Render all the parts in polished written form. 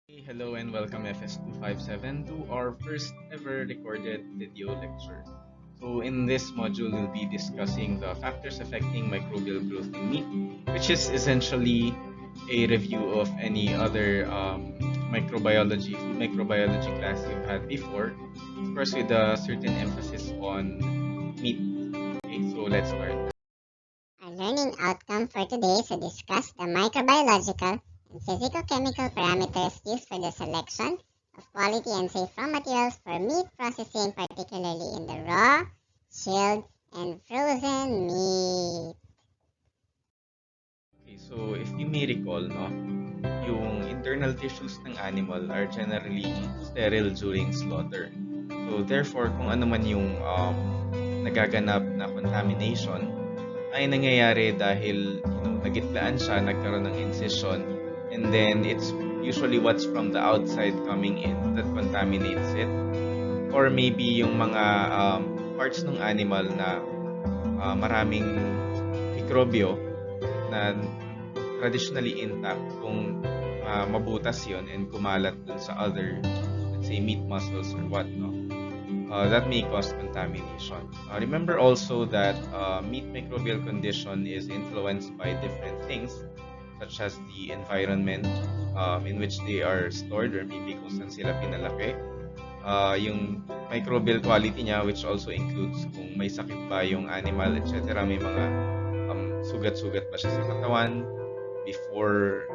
Hello and welcome FS257 to our first ever recorded video lecture. So in this module, we'll be discussing the factors affecting microbial growth in meat, which is essentially a review of any other food microbiology class you've had before, of course with a certain emphasis on meat. Okay, so let's start. Our learning outcome for today is to discuss the microbiological and physicochemical parameters used for the selection of quality and safe raw materials for meat processing, particularly in the raw, chilled, and frozen meat. Okay, so if you may recall, no, yung internal tissues ng animal are generally sterile during slaughter. So therefore, kung ano man yung nagaganap na contamination ay nangyayari dahil nagitlaan siya, nagkaroon ng incision, and then it's usually what's from the outside coming in that contaminates it. Or maybe yung mga parts ng animal na maraming mikrobyo na traditionally intact kung mabutas yon and kumalat dun sa other, let's say, meat muscles or what, no? That may cause contamination. Remember also that meat microbial condition is influenced by different things, such as the environment in which they are stored or maybe kung saan sila pinalaki. Yung microbial quality niya, which also includes kung may sakit ba yung animal, etc. May mga sugat-sugat ba siya sa katawan before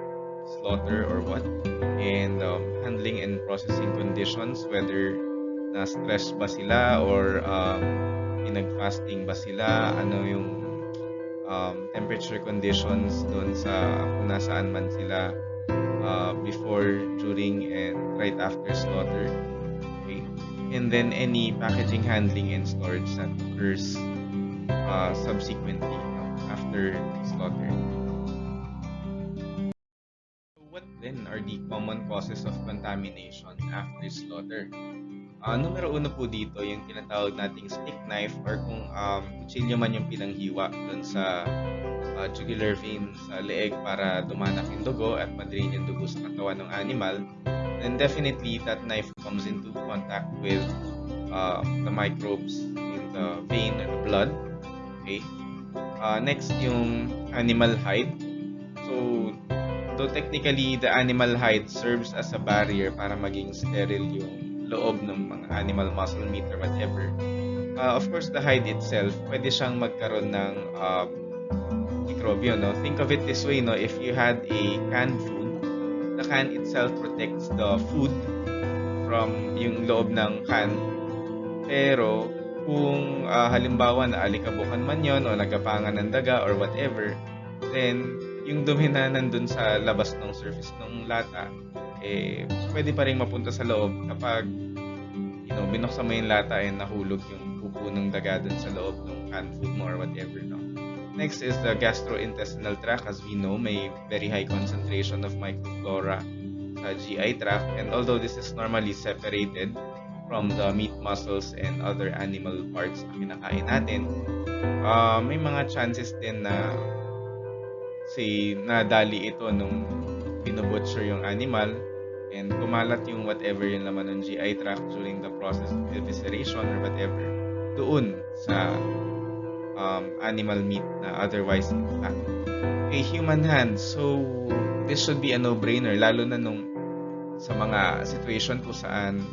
slaughter or what, and handling and processing conditions, whether na-stress ba sila or pinag-fasting ba sila, ano yung temperature conditions doon sa kung nasaan man sila before, during, and right after slaughter. Okay? And then any packaging, handling, and storage that occurs subsequently after slaughter. What then are the common causes of contamination after slaughter? Numero uno po dito yung tinatawag nating stick knife, or kung kutsilyo man yung pinanghiwa dun sa jugular vein sa leeg para dumanak yung dugo at madrain yung dugo sa katawan ng animal, then definitely that knife comes into contact with the microbes in the vein and the blood. Okay? Next, yung animal hide. So, though technically the animal hide serves as a barrier para maging sterile yung loob ng mga animal muscle meat or whatever, of course the hide itself pwede siyang magkaroon ng mikrobyo, no? Think of it this way, no? If you had a canned food, the can itself protects the food from yung loob ng can. Pero kung halimbawa na alikabukan man yon o nagapangan ng daga or whatever, then yung dumi na nandun sa labas ng surface ng lata, pwede pa rin mapunta sa loob kapag binuksan mo yung lata and nahulog yung pupo ng daga dun sa loob ng canned food mo or whatever, no? Next is the gastrointestinal tract. As we know, may very high concentration of microflora sa GI tract, and although this is normally separated from the meat muscles and other animal parts na kinakain natin, may mga chances din na nadali ito nung binubutcher yung animal and kumalat yung whatever yung laman ng GI tract during the process of evisceration or whatever doon sa animal meat na otherwise intact. A human hand, so this should be a no-brainer, lalo na nung sa mga situation kung saan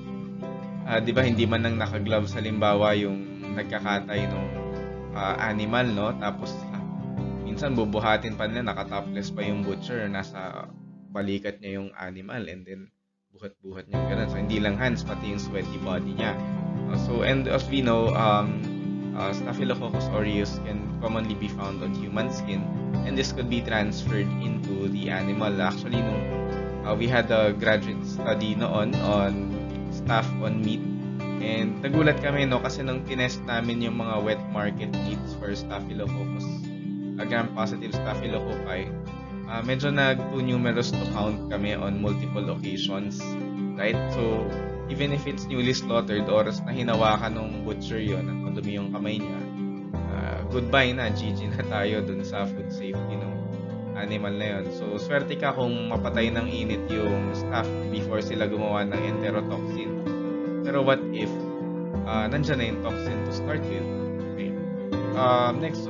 di ba hindi man nang naka-gloves halimbawa yung nagkakatay ng animal, no? Tapos minsan bubuhatin pa nila, naka-topless pa yung butcher, nasa balikat niya yung animal, and then buhat-buhat niya ganun. So hindi lang hands, pati yung sweaty body niya. And as we know, Staphylococcus aureus can commonly be found on human skin, and this could be transferred into the animal. Actually, nung we had a graduate study noon on staph on meat, and nagulat kami, no, kasi nung tinest namin yung mga wet market meats for Staphylococcus gram-positive staphylococci, medyo too numerous to count kami on multiple occasions, right? So even if it's newly slaughtered, oras na hinawakan ng butcher yon at madumi yung kamay niya, goodbye na, GG na tayo dun sa food safety ng animal na yun. So, swerte ka kung mapatay ng init yung staph before sila gumawa ng enterotoxin. Pero what if nandyan na yung toxin to start with? Okay. Next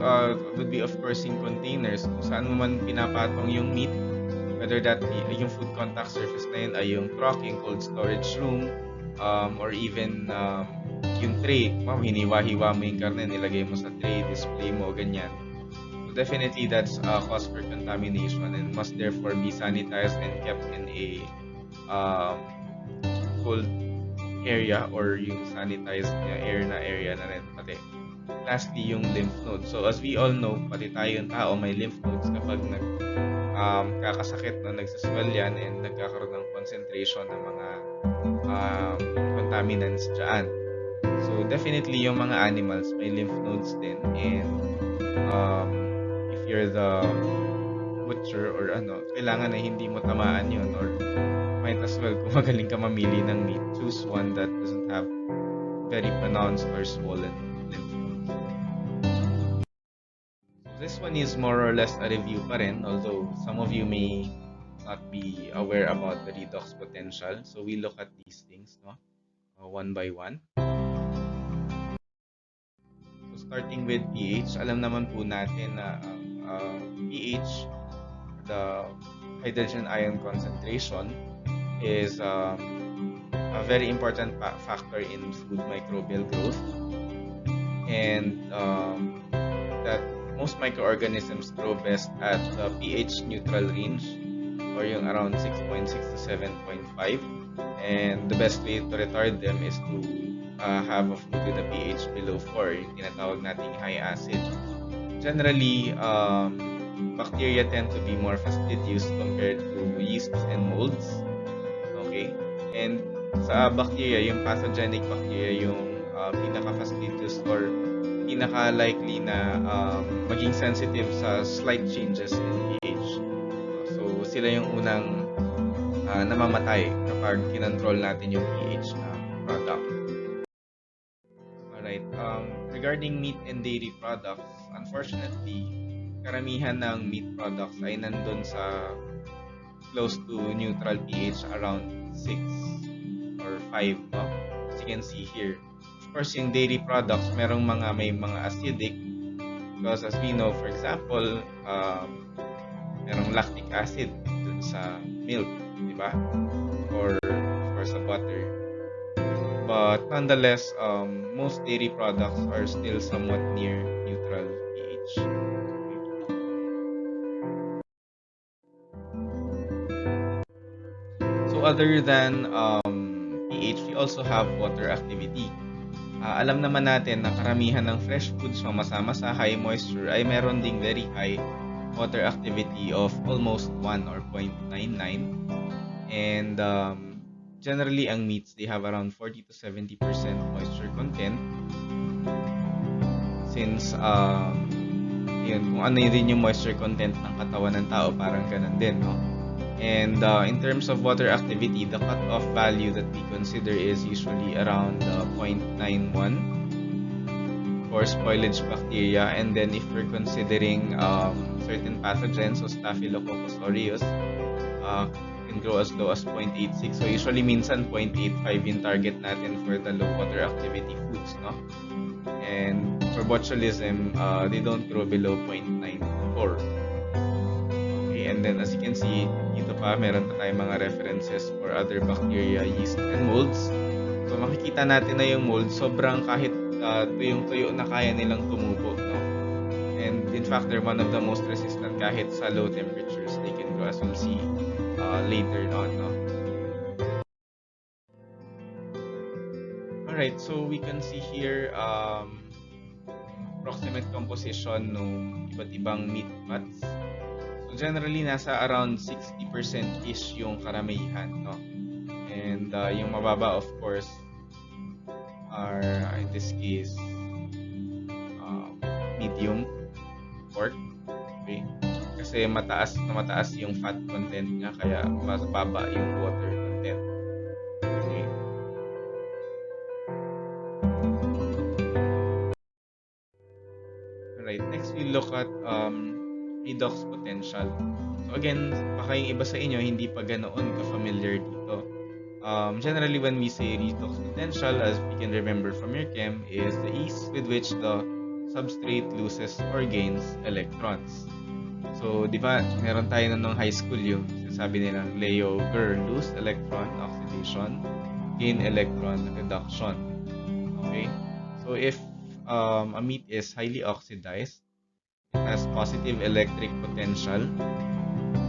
would be of course in containers kung saan mo man pinapatong yung meat, whether that be yung food contact surface na yun ay yung truck, yung cold storage room, or even yung tray. Hiniwa-hiwa mo yung karne, nilagay mo sa tray, display mo, ganyan. So definitely that's a cause for contamination and must therefore be sanitized and kept in a cold area or yung sanitized na area na rin pati. Lastly, yung lymph nodes. So as we all know, pati tayong tao may lymph nodes kapag kakasakit na nagsaswell yan and nagkakaroon ng concentration ng mga contaminants dyan. So definitely yung mga animals may lymph nodes din and if you're the butcher or kailangan na hindi mo tamaan yun or might as well kung magaling ka mamili ng meat, choose one that doesn't have very pronounced or swollen lymph nodes. So this one is more or less a review pa rin, although some of you may not be aware about the redox potential. So we look at these things, no? One by one. So starting with pH, alam naman po natin na pH, the hydrogen ion concentration, is a very important factor in food microbial growth, and that most microorganisms grow best at the pH neutral range or yung around 6.6 to 7.5, and the best way to retard them is to have a food with a pH below 4, yung tinatawag nating high acid. Generally, bacteria tend to be more fastidious compared to yeasts and molds. Okay? And sa bacteria, yung pathogenic bacteria yung pinaka-fastidious or pinaka-likely na maging sensitive sa slight changes in pH. So, sila yung unang namamatay kapag kinontrol natin yung pH na product. Alright, regarding meat and dairy products, unfortunately, karamihan ng meat products ay nandun sa close to neutral pH around 6 or 5, no? As you can see here. Of course, yung dairy products, may mga acidic because as we know, for example, merong lactic acid dun sa milk, di ba? Or of course, sa butter. But nonetheless, most dairy products are still somewhat near neutral pH. So other than pH, we also have water activity. Alam naman natin na karamihan ng fresh foods sumasama sa high moisture ay meron ding very high water activity of almost 1 or 0.99, and generally ang meats, they have around 40 to 70% moisture content, since yun, kung ano din yung moisture content ng katawan ng tao, parang ganun din, no? And in terms of water activity, the cutoff value that we consider is usually around 0.91 for spoilage bacteria. And then if we're considering certain pathogens, so Staphylococcus aureus, can grow as low as 0.86. So usually minsan 0.85 yung target natin for the low water activity foods, no? And for botulism, they don't grow below 0.94. Okay, and then as you can see, dito pa meron pa tayong mga references for other bacteria, yeast, and molds. So makikita natin na yung mold, sobrang kahit tuyong-tuyo na kaya nilang tumubo, no? And in fact, they're one of the most resistant kahit sa low temperatures. They can grow, as we'll see later on, no? Alright, so we can see here approximate composition ng iba't ibang meat fats. So generally, nasa around 60%-ish yung karamihan, no? And yung mababa, of course, are in this case medium pork. Okay? Kasi mataas yung fat content niya, kaya mas baba yung water content. Okay. Alright, next we look at redox potential. So again, baka yung iba sa inyo hindi pa ganoon ka-familiar dito. Generally, when we say redox potential, as we can remember from your chem, is the ease with which the substrate loses or gains electrons. So, di ba, meron tayo nung high school yung sabi nila, Leo-Ger, lose electron oxidation, gain electron reduction. Okay? So, if a meat is highly oxidized, it has positive electric potential,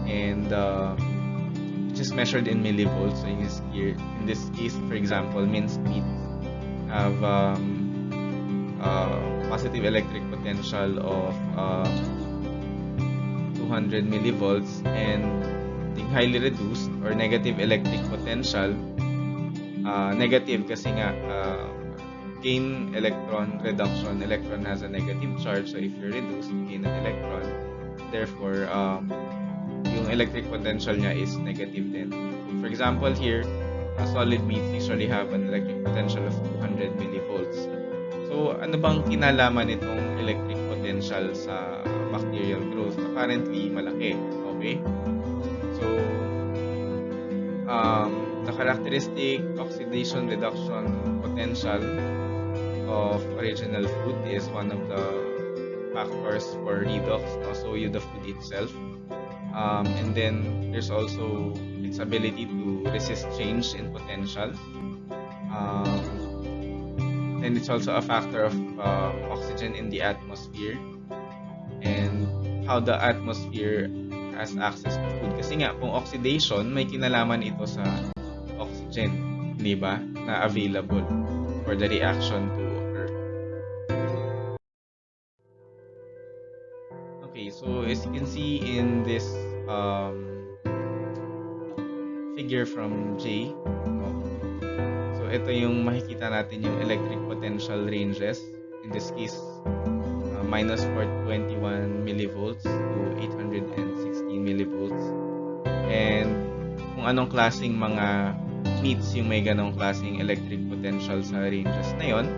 and which is measured in millivolts. So, in this case, for example, minced meat have positive electric potential of 200 millivolts, and the highly reduced or negative electric potential, negative kasi nga gain electron reduction. Electron has a negative charge, so if you're reduced, you gain an electron. Therefore, yung electric potential niya is negative din. For example, here, solid meats usually have an electric potential of 200 millivolts. So, ano bang kinalaman nitong electric potential sa bacterial growth? Apparently, malaki. Okay? So, the characteristic oxidation reduction potential of original food is one of the factors for redox, no? So, the food itself. And then, there's also its ability to resist change in potential. And it's also a factor of oxygen in the atmosphere and how the atmosphere has access to food. Kasi nga, kung oxidation, may kinalaman ito sa oxygen, di ba, na available for the reaction to occur. Okay, so as you can see in this figure from J, so ito yung makikita natin yung electric potential ranges. In this case, minus 421 millivolts to 816 millivolts. And kung anong klaseng mga meats yung may ganong klaseng electric potential sa ranges na yon.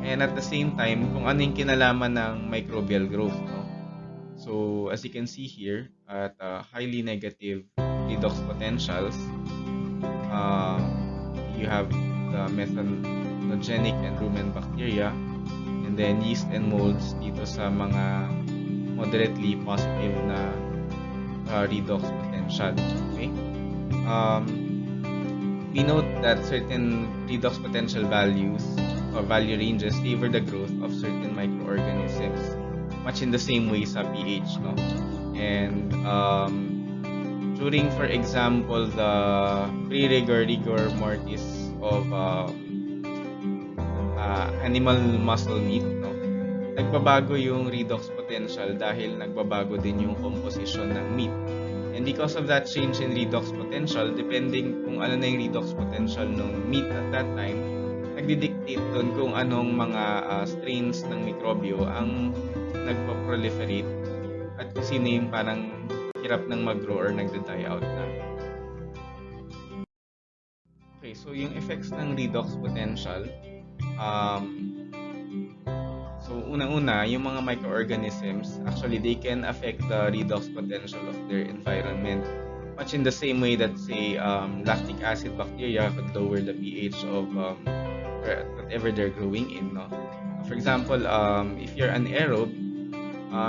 And at the same time, kung ano yung kinalaman ng microbial growth. No? So, as you can see here, at highly negative redox potentials, you have the methanogenic and rumen bacteria, and then yeast and molds dito sa mga moderately positive na redox potential. Okay? We note that certain redox potential values or value ranges favor the growth of certain microorganisms, much in the same way sa pH, no? And during, for example, the pre-rigor rigor mortis of animal muscle meat, no? Nagbabago yung redox potential dahil nagbabago din yung composition ng meat. And because of that change in redox potential, depending kung ano na yung redox potential ng meat at that time, nagdidictate doon kung anong mga strains ng mikrobyo ang nagpa-proliferate at kung sino yung parang hirap ng mag-grow or nagda-die out na. Okay, so yung effects ng redox potential, so unang-una, yung mga microorganisms, actually they can affect the redox potential of their environment, much in the same way that, say, lactic acid bacteria could lower the pH of whatever they're growing in, no? For example, if you're anaerobe,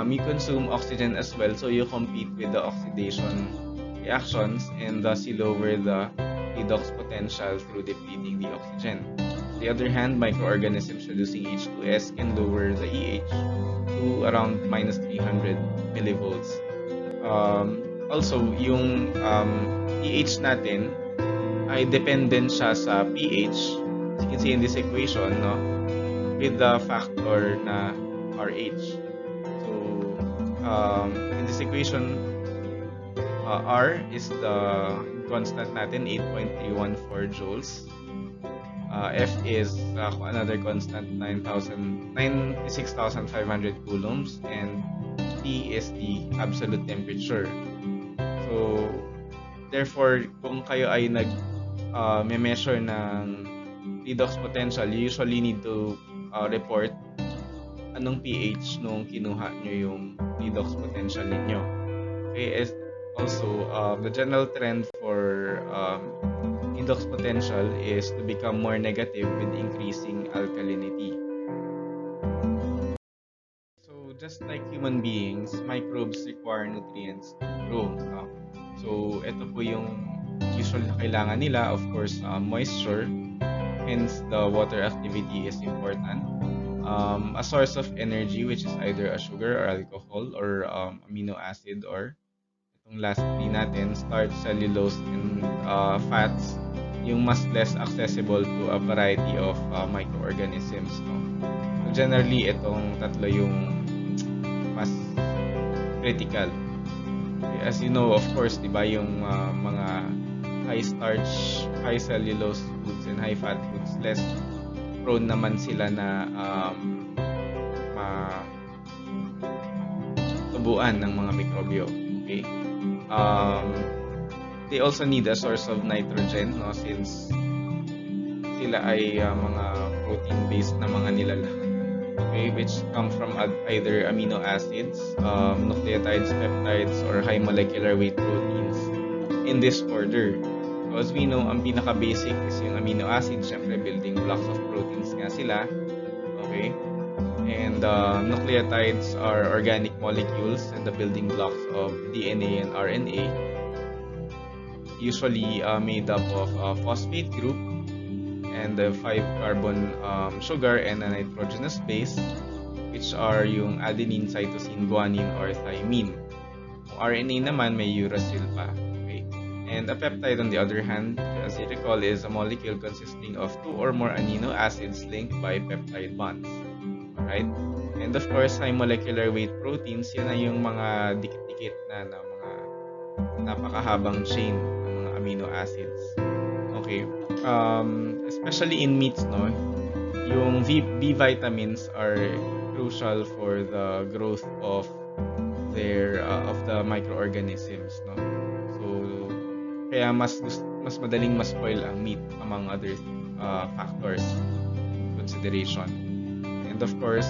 you consume oxygen as well, so you compete with the oxidation reactions, and thus you lower the redox potential through depleting the oxygen. On the other hand, microorganisms producing H2S can lower the EH to around minus 300 millivolts. Also, yung pH natin ay dependent siya sa pH. As you can see in this equation, no, with the factor na RH. So, in this equation, R is the constant natin, 8.314 joules. F is another constant, 96,500 coulombs, and T is the absolute temperature. So, therefore, kung kayo ay nag-measure ng redox potential, you usually need to report anong pH nung kinuha nyo yung redox potential ninyo. Okay, as also, the general trend for redox potential is to become more negative with increasing alkalinity. So, just like human beings, microbes require nutrients to grow. So, ito po yung usually kailangan nila. Of course, moisture. Hence, the water activity is important. A source of energy, which is either a sugar or alcohol or amino acid, or itong last three natin, starch, cellulose, and fats, yung mas less accessible to a variety of microorganisms. No? So generally, itong tatlo yung mas critical. Okay, as you know, of course, di ba, yung mga high starch, high cellulose foods, and high fat foods, less prone naman sila na matubuan ng mga mikrobyo. Okay? They also need a source of nitrogen, no, since sila ay mga protein-based na mga nilalang. Okay, which come from either amino acids, nucleotides, peptides, or high molecular weight proteins in this order. So as we know, ang pinaka-basic is yung amino acids, syempre building blocks of proteins nga sila. Okay? And nucleotides are organic molecules and the building blocks of DNA and RNA, usually made up of a phosphate group and the 5-carbon sugar and a nitrogenous base, which are yung adenine, cytosine, guanine, or thymine. Yung RNA naman may uracil pa. Okay? And a peptide, on the other hand, as you recall, is a molecule consisting of 2 or more amino acids linked by peptide bonds. Right? And of course, high molecular weight proteins, yan na yung mga dikit-dikit na mga napakahabang chain ng mga amino acids. Okay. Especially in meats, no, yung B vitamins are crucial for the growth of of the microorganisms, no. So kaya mas madaling ma-spoil ang meat among other factors consideration. And of course,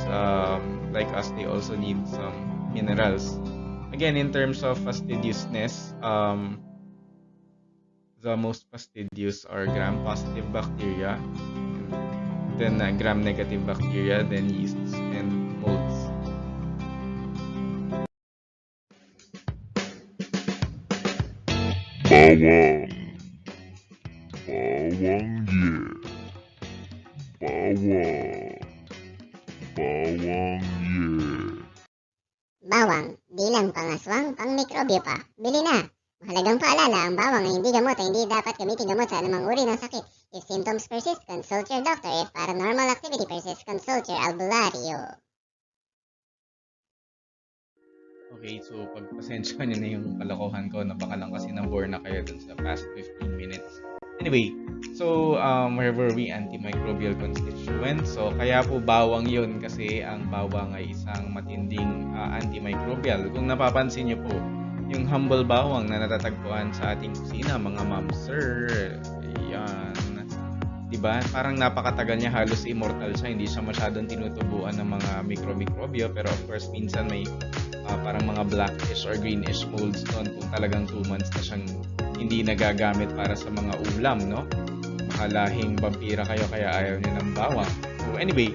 like us, they also need some minerals. Again, in terms of fastidiousness, the most fastidious are gram-positive bacteria, then gram-negative bacteria, then yeasts and molds. Bawang. Bawang yeah. Bawang. Bawang yeah. Bawang, bilang pangaswang pangmikrobyo pa. Bili na! Mahalagang paalala, ang bawang ay hindi gamot o hindi dapat gamitin gamot sa anumang uri ng sakit. If symptoms persist, consult your doctor. If paranormal activity persists, consult your albularyo. Okay, so pagpasensya nyo na yung kalokohan ko na baka lang kasi na-bore na kayo dun sa past 15 minutes. Anyway, so where were we? Antimicrobial constituent. So kaya po bawang yun kasi ang bawang ay isang matinding antimicrobial. Kung napapansin nyo po, yung humble bawang na natatagpuan sa ating kusina, mga ma'am, sir, ayan, diba? Parang napakatagal niya, halos immortal siya, hindi siya masyadong tinutubuan ng mga mikro-mikrobyo, pero of course, minsan may parang mga blackish or greenish molds doon kung talagang 2 months na siyang hindi nagagamit para sa mga ulam, no? Makalahing vampira kayo kaya ayaw niyo ng bawang. So anyway,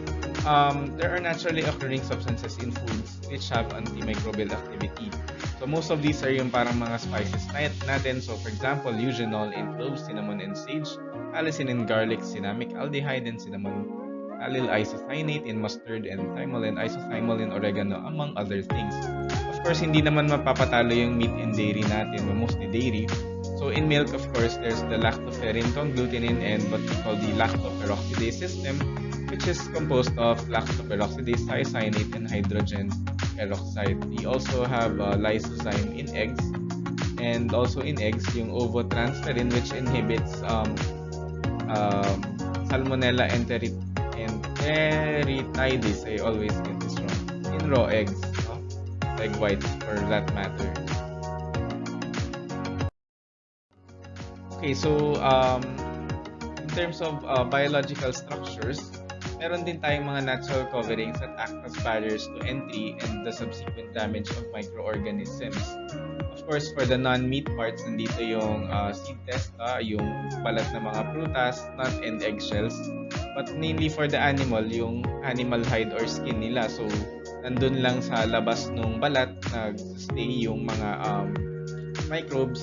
there are naturally occurring substances in foods which have antimicrobial activity. So most of these are yung parang mga spices natin. So for example, eugenol in cloves, cinnamon and sage, allicin in garlic, cinnamic aldehyde and cinnamon, allyl isocyanate in mustard, and thymol and isothymol in oregano, among other things. Of course, hindi naman mapapatalo yung meat and dairy natin, mostly dairy. So in milk, of course, there's the lactoferrin, conglutinin, and what we call the lactoperoxidase system, which is composed of lactoperoxidase, thiocyanate, and hydrogen peroxide. We also have lysozyme in eggs, and also in eggs yung ovotransferrin, which inhibits salmonella enteritidis. I always get this wrong. In raw eggs, no? Egg whites for that matter. Okay, so in terms of biological structures, meron din tayong mga natural coverings that act as barriers to entry and the subsequent damage of microorganisms. Of course, for the non-meat parts, nandito yung seed testa, yung balat ng mga prutas, nut and eggshells. But mainly for the animal, yung animal hide or skin nila. So, nandun lang sa labas ng balat, nag-stay yung mga microbes.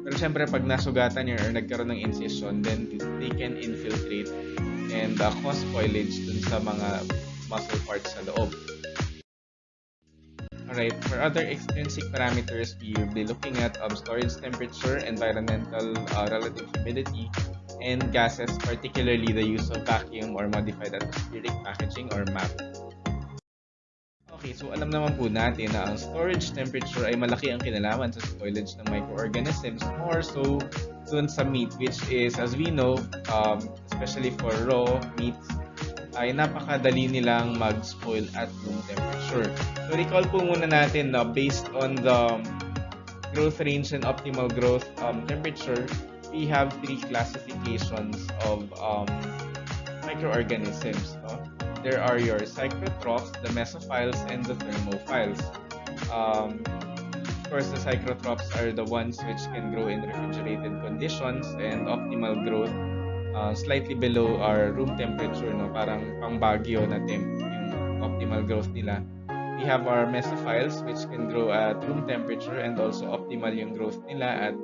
Pero syempre, pag nasugatan yun or nagkaroon ng incision, then they can infiltrate and cause spoilage dun sa mga muscle parts sa loob. Alright, for other extrinsic parameters, we'll be looking at storage temperature, environmental relative humidity, and gases, particularly the use of vacuum or modified atmospheric packaging or MAP. Okay, so alam naman po natin na ang storage temperature ay malaki ang kinalaman sa spoilage ng microorganisms, more so dun sa meat, which is, as we know, especially for raw meats, ay napakadali nilang mag-spoil at room temperature. So recall po muna natin na based on the growth range and optimal growth temperature, we have three classifications of microorganisms. No? There are your cycrotrophs, the mesophiles, and the thermophiles. Of course, the cycrotrophs are the ones which can grow in refrigerated conditions and optimal growth slightly below our room temperature, no? Parang pang Baguio na temp yung optimal growth nila. We have our mesophiles which can grow at room temperature and also optimal yung growth nila at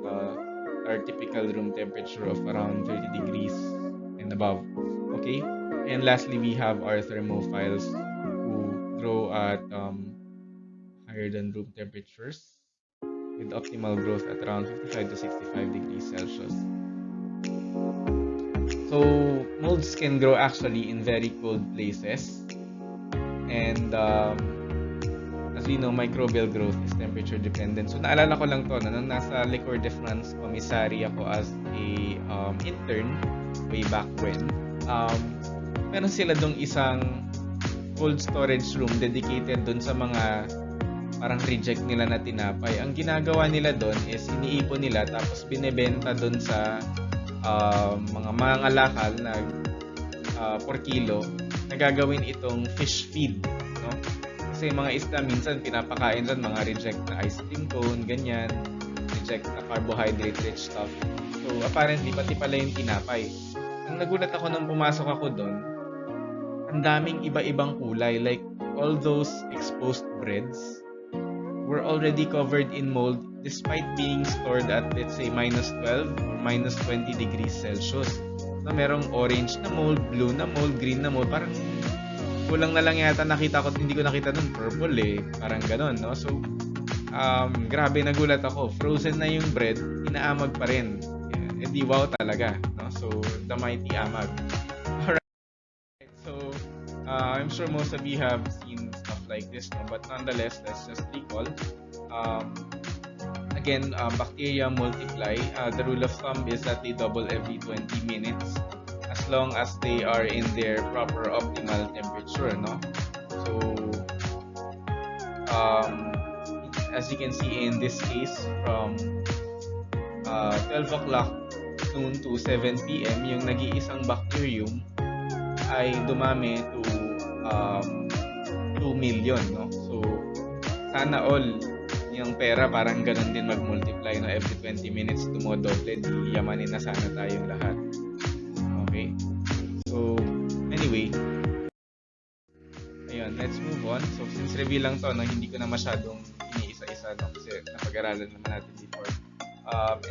our typical room temperature of around 30 degrees and above. Okay? And lastly, we have our thermophiles who grow at higher than room temperatures with optimal growth at around 55 to 65 degrees Celsius. So, molds can grow actually in very cold places. And as we know, microbial growth is temperature dependent. So, naalala ko lang to na nung nasa Licor de France commissary ako as a intern way back when. Meron sila dong isang cold storage room dedicated dun sa mga parang reject nila na tinapay. Ang ginagawa nila dun is iniipon nila tapos binebenta dun sa mga mangalakal na per kilo na gagawin itong fish feed, no? Kasi mga isda minsan pinapakain dyan mga reject na ice cream cone, ganyan, reject na carbohydrate rich stuff. So apparently pati pala yung tinapay. Ang nagulat ako nung pumasok ako doon, ang daming iba-ibang kulay, like all those exposed breads were already covered in mold despite being stored at, let's say, minus 12 or minus 20 degrees Celsius. So, merong orange na mold, blue na mold, green na mold. Parang kulang na lang yata nakita ko, hindi ko nakita nun, purple eh. Parang ganon, no? So, grabe, nagulat ako. Frozen na yung bread, inaamag pa rin. Eh di wow talaga, no? So, the mighty amag. Alright, so, I'm sure most of you have seen stuff like this, no? But nonetheless, let's just recall. Again, bacteria multiply. The rule of thumb is that they double every 20 minutes as long as they are in their proper optimal temperature, no? So, as you can see in this case, from 12 o'clock noon to 7 p.m., yung nag-iisang bacterium ay dumami to 2 million, no? So, sana all yung pera parang ganun din mag-multiply, no? Every 20 minutes dumodoble, di yamanin na sana tayong lahat. Okay? So, anyway, ayun, let's move on. So, since review lang to, no, hindi ko na masyadong iniisa-isa, no? Kasi napag-aralan naman natin before.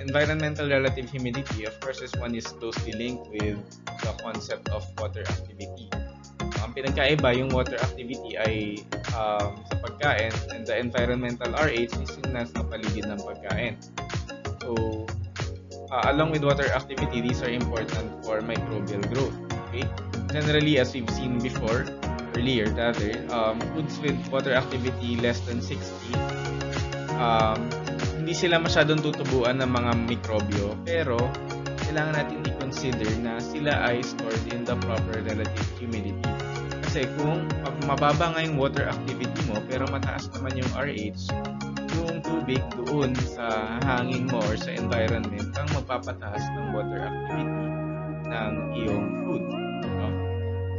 Environmental relative humidity, of course, this one is closely linked with the concept of water activity. Ang pinagkaiba, yung water activity ay sa pagkain, and the environmental RH is yung nasa paligid ng pagkain. So, along with water activity, these are important for microbial growth. Okay? Generally, as we've seen before, earlier rather, foods with water activity less than 60, hindi sila masyadong tutubuan ng mga mikrobyo, pero kailangan natin i-consider na sila ay stored in the proper relative humidity. Kasi kung mababa nga yung water activity mo pero mataas naman yung RH, yung tubig doon sa hangin mo or sa environment ang magpapataas ng water activity ng iyong food. No?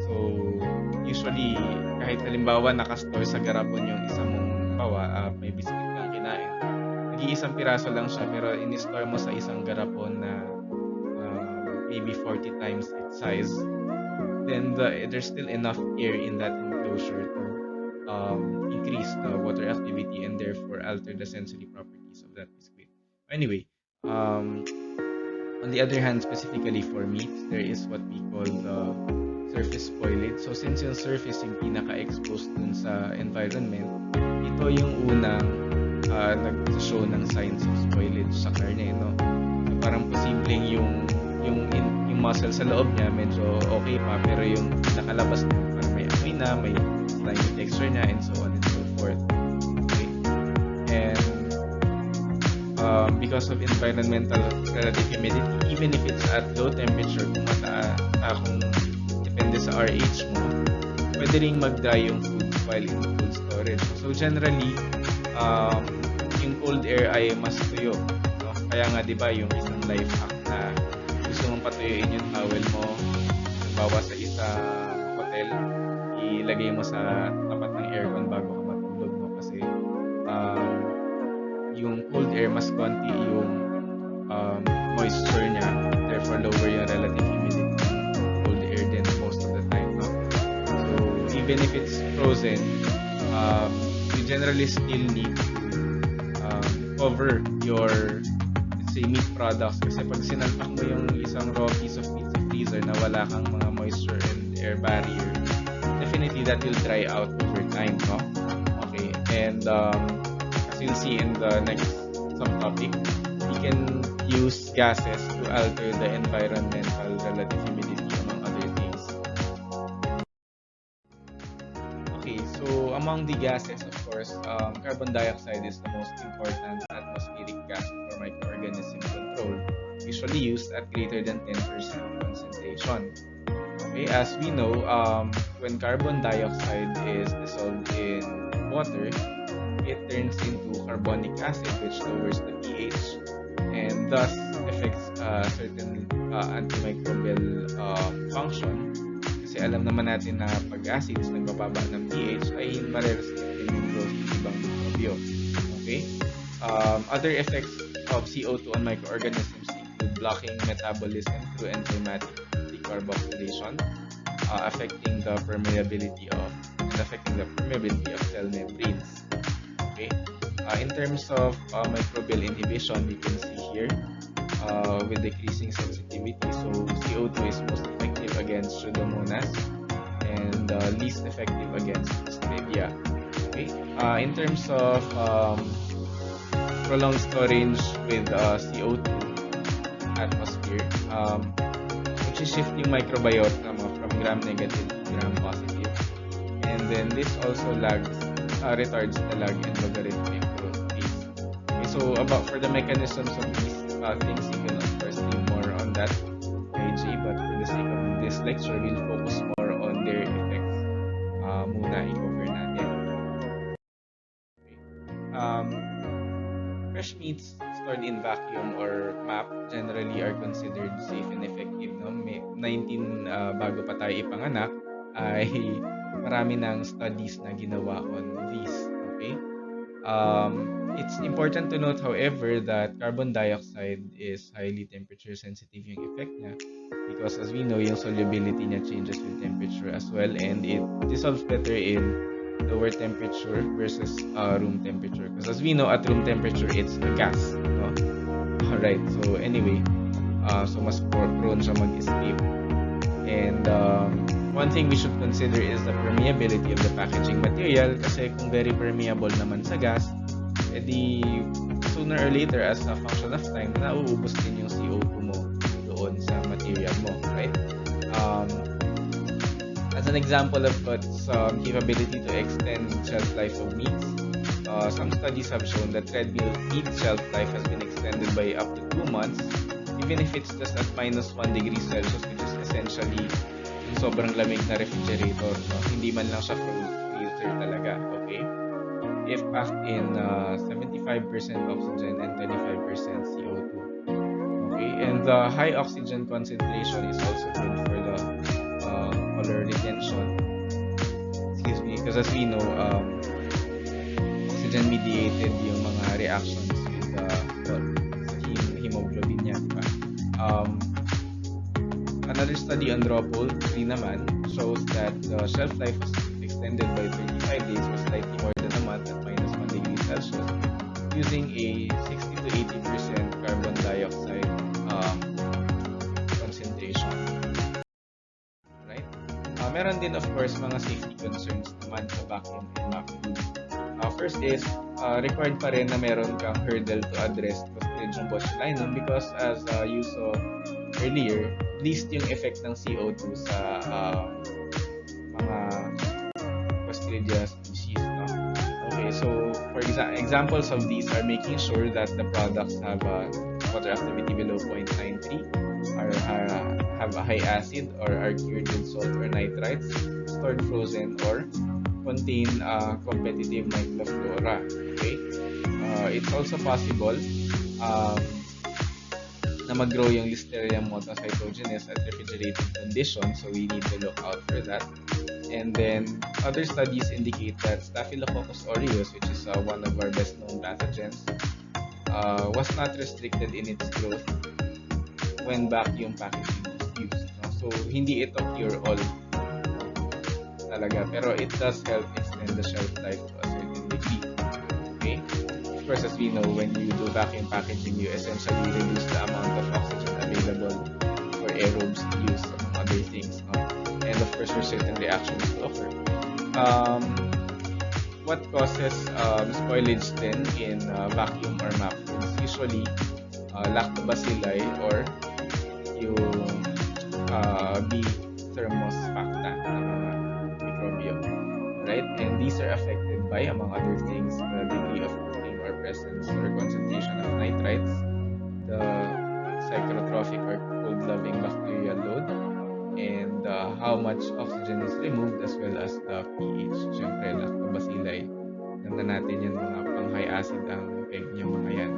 So, So, usually, kahit halimbawa nakastore sa garapon yung isa mong may biscuit kang kinain, nag-iisang piraso lang siya pero in-store mo sa isang garapon na maybe 40 times its size, then there's still enough air in that enclosure to increase the water activity and therefore alter the sensory properties of that biscuit. Anyway, um, on the other hand, specifically for meats, there is what we call the surface spoilage. So since yung surface yung pinaka-exposed dun sa environment, ito yung unang nag-show ng signs of spoilage sa karne, no? So parang posibleng yung muscle sa loob niya medyo okay pa, pero yung nakalabas na parang may amoy na, may slimy texture niya, and so on and so forth. Okay? And because of environmental relative humidity, even if it's at low temperature, kung depende sa RH mo, pwede ring mag-dry yung food while in cold storage. So generally, yung cold air ay mas tuyo. No? Kaya nga 'di ba yung isang life hack na gusto mong patuyuin yung towel mo, halimbawa sa isang hotel, ilagay mo sa tapat ng aircon bago ka matulog, no? Kasi yung cold air mas konti yung moisture niya, therefore lower yung relative humidity ng cold air din most of the time, no? So even if it's frozen, you generally still need to cover your, let's say, meat products, kasi pag sinalpak mo yung isang raw piece of meat sa freezer na wala kang mga moisture and air barrier, definitely that will dry out over time, no? Okay, and as you'll see in the next subtopic, we can use gases to alter the environmental relative humidity, among other things. Okay, so among the gases, of course, carbon dioxide is the most important atmospheric gas for microorganism control, usually used at greater than 10% concentration. Okay, as we know, when carbon dioxide is dissolved in water, it turns into carbonic acid, which lowers the pH and thus affects certain antimicrobial function. Kasi alam naman natin na pag acids nagbababa ng pH ay marerestrict din yung growth ng ibang mikrobyo. Okay? Other effects of CO2 on microorganisms include blocking metabolism through enzymatic decarboxylation, affecting the permeability of cell membranes. Okay? In terms of microbial inhibition, we can see here with decreasing sensitivity. So CO2 is most effective against Pseudomonas and least effective against Listeria. Okay? In terms of prolonged storage with CO2 atmosphere, which is shifting microbiota from gram-negative to gram-positive. And then this also retards the lag and logarithmic growth phase. Okay, so for the mechanisms of these things, you can of course read more on that IG, but for the sake of this lecture, we'll focus more on their effects muna i-cover natin. Okay. Fresh meats stored in vacuum or MAP generally are considered safe and effective. No? 19 bago pa tayo ipanganak ay marami ng studies na ginawa on these. Okay? It's important to note, however, that carbon dioxide is highly temperature sensitive yung effect niya, because as we know, yung solubility niya changes with temperature as well, and it dissolves better in lower temperature versus room temperature. Because as we know, at room temperature, it's a gas. No? Alright, so anyway, so mas prone siya mag-escape. And one thing we should consider is the permeability of the packaging material, kasi kung very permeable naman sa gas, edi sooner or later, as a function of time, nauubos din yung CO2 mo doon sa material mo, right? As an example of its capability to extend shelf life of meats, some studies have shown that red meat shelf life has been extended by up to 2 months, even if it's just at -1 degree Celsius, which is essentially yung sobrang lamig na refrigerator, no? Hindi man lang siya freezer talaga, okay? If packed in 75% oxygen and 25% CO2. Okay, and the high oxygen concentration is also good for the water retention. Excuse me, because as we know, oxygen mediated yung mga reactions with sa hemoglobin niya, diba? Another study on Dropole 3 naman shows that the shelf life was extended by 35 days or slightly more than a month at -1 degree Celsius using a 60 to 80% carbon dioxide concentration. Right? Meron din of course mga safety concerns naman sa vacuum and map food. First is, required pa rin na meron kang hurdle to address Clostridium botulinum because as you saw earlier, least yung effect ng CO2 sa mga Clostridia species. No? Okay, so for examples of these are making sure that the products have a water activity below 0.93, or have a high acid, or are cured with salt or nitrites, stored frozen, or contain competitive microflora. Okay, it's also possible na mag-grow yung Listeria monocytogenes at refrigerated conditions, so we need to look out for that. And then other studies indicate that Staphylococcus aureus, which is one of our best known pathogens, was not restricted in its growth when vacuum packaging was used. No? So hindi ito cure all talaga, pero it does help extend the shelf life to a certain degree. Okay? Of course, as we know, when you do vacuum packaging, you essentially reduce the amount of oxygen available for aerobes to use, among other things. No? And of course, there are certain reactions to occur. What causes spoilage then in vacuum or map foods? Usually, lactobacilli or yung B. thermos facta na mga microbiome. Right? And these are affected by, among other things, the degree of cooking or presence or concentration of nitrites, the psychotrophic or cold-loving bacterial load, and how much oxygen is removed, as well as the pH. Siyempre, lactobacilli. Ganda natin yan, mga pang high acid ang peg niya mga yan.